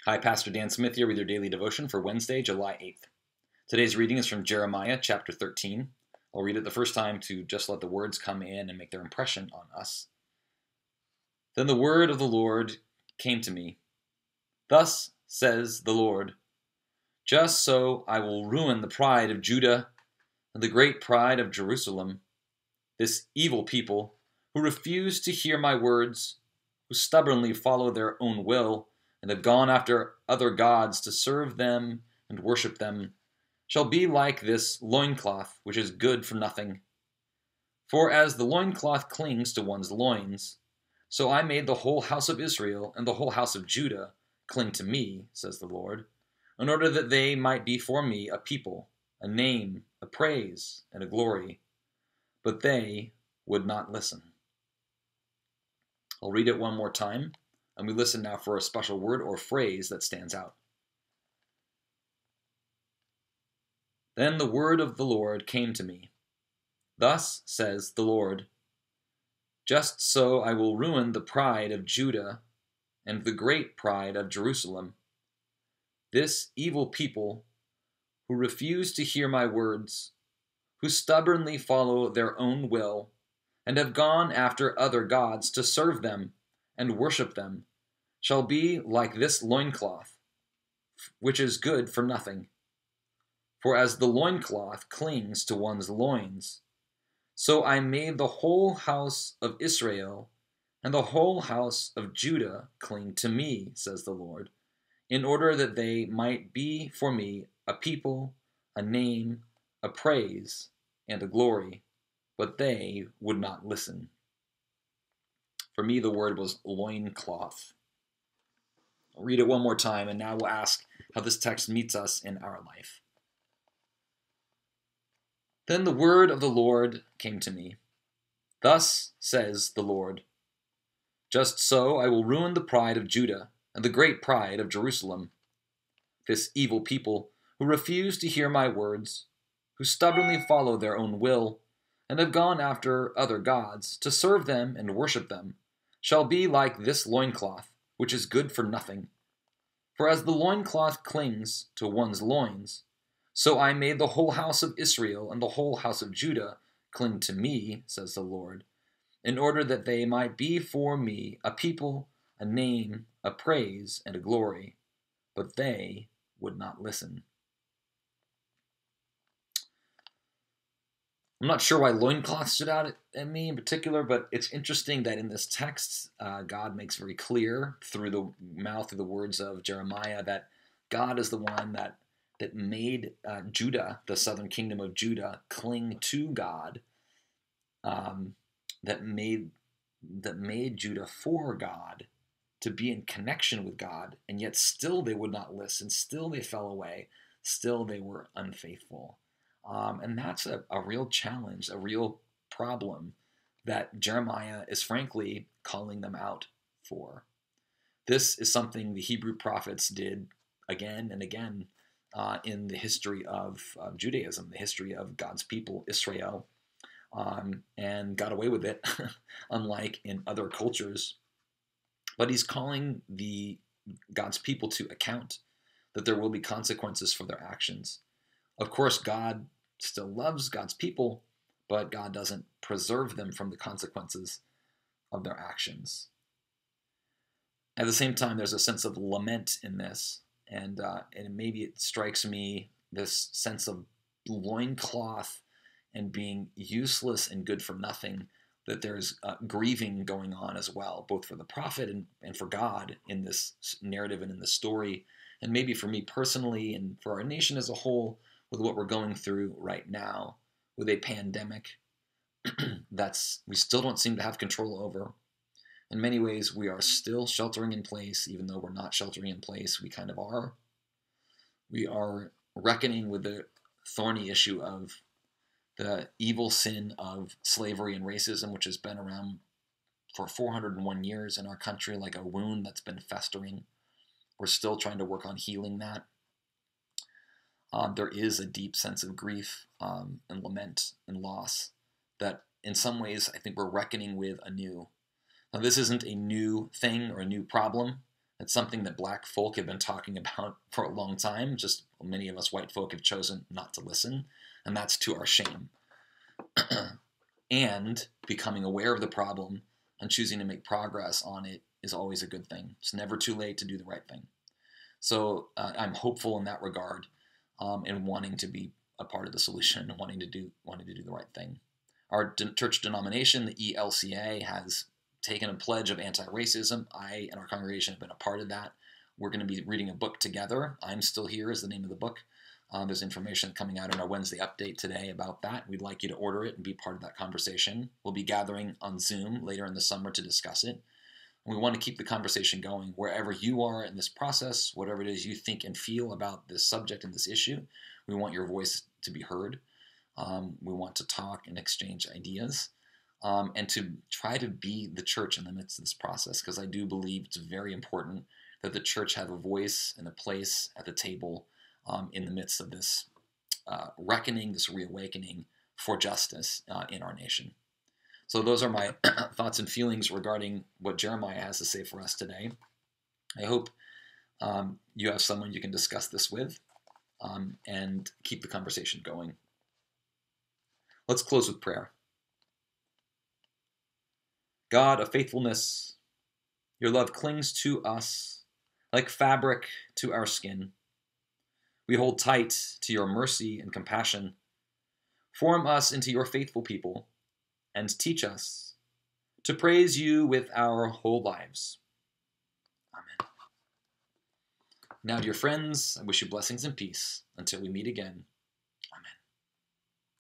Hi, Pastor Dan Smith here with your daily devotion for Wednesday, July 8th. Today's reading is from Jeremiah chapter 13. I'll read it the first time to just let the words come in and make their impression on us. Then the word of the Lord came to me. Thus says the Lord, just so I will ruin the pride of Judah and the great pride of Jerusalem, this evil people who refuse to hear my words, who stubbornly follow their own will, and have gone after other gods to serve them and worship them, shall be like this loincloth, which is good for nothing. For as the loincloth clings to one's loins, so I made the whole house of Israel and the whole house of Judah cling to me, says the Lord, in order that they might be for me a people, a name, a praise, and a glory. But they would not listen. I'll read it one more time, and we listen now for a special word or phrase that stands out. Then the word of the Lord came to me. Thus says the Lord, just so I will ruin the pride of Judah and the great pride of Jerusalem, this evil people who refuse to hear my words, who stubbornly follow their own will, and have gone after other gods to serve them and worship them, shall be like this loincloth, which is good for nothing. For as the loincloth clings to one's loins, so I made the whole house of Israel and the whole house of Judah cling to me, says the Lord, in order that they might be for me a people, a name, a praise, and a glory. But they would not listen. For me, the word was loincloth. I'll read it one more time, and now we'll ask how this text meets us in our life. Then the word of the Lord came to me. Thus says the Lord, just so I will ruin the pride of Judah and the great pride of Jerusalem, this evil people who refuse to hear my words, who stubbornly follow their own will, and have gone after other gods to serve them and worship them, shall be like this loincloth, which is good for nothing. For as the loincloth clings to one's loins, so I made the whole house of Israel and the whole house of Judah cling to me, says the Lord, in order that they might be for me a people, a name, a praise, and a glory. But they would not listen. I'm not sure why loincloth stood out at me in particular, but it's interesting that in this text, God makes very clear through the mouth of the words of Jeremiah that God is the one that made Judah, the southern kingdom of Judah, cling to God, that made Judah for God, to be in connection with God, and yet still they would not listen, still they fell away, still they were unfaithful. And that's a real challenge, a real problem that Jeremiah is frankly calling them out for. This is something the Hebrew prophets did again and again in the history of Judaism, the history of God's people, Israel, and got away with it, unlike in other cultures. But he's calling God's people to account, that there will be consequences for their actions. Of course, God still loves God's people, but God doesn't preserve them from the consequences of their actions. At the same time, there's a sense of lament in this, and maybe it strikes me this sense of loincloth and being useless and good for nothing, that there's grieving going on as well, both for the prophet and for God in this narrative and in this story, and maybe for me personally and for our nation as a whole, with what we're going through right now, with a pandemic we still don't seem to have control over. In many ways, we are still sheltering in place, even though we're not sheltering in place, we kind of are. We are reckoning with the thorny issue of the evil sin of slavery and racism, which has been around for 401 years in our country, like a wound that's been festering. We're still trying to work on healing that. There is a deep sense of grief and lament and loss that in some ways I think we're reckoning with anew. Now, this isn't a new thing or a new problem. It's something that black folk have been talking about for a long time, just many of us white folk have chosen not to listen, and that's to our shame. And becoming aware of the problem and choosing to make progress on it is always a good thing. It's never too late to do the right thing. So I'm hopeful in that regard, and wanting to be a part of the solution and wanting to do the right thing. Our church denomination, the ELCA, has taken a pledge of anti-racism. I and our congregation have been a part of that. We're going to be reading a book together. I'm Still Here is the name of the book. There's information coming out in our Wednesday update today about that. We'd like you to order it and be part of that conversation. We'll be gathering on Zoom later in the summer to discuss it. And we want to keep the conversation going wherever you are in this process, whatever it is you think and feel about this subject and this issue. We want your voice to be heard. We want to talk and exchange ideas, and to try to be the church in the midst of this process, because I do believe it's very important that the church have a voice and a place at the table in the midst of this reckoning, this reawakening for justice in our nation. So those are my thoughts and feelings regarding what Jeremiah has to say for us today. I hope you have someone you can discuss this with, and keep the conversation going. Let's close with prayer. God of faithfulness, your love clings to us like fabric to our skin. We hold tight to your mercy and compassion. Form us into your faithful people and teach us to praise you with our whole lives. Amen. Now, dear friends, I wish you blessings and peace until we meet again.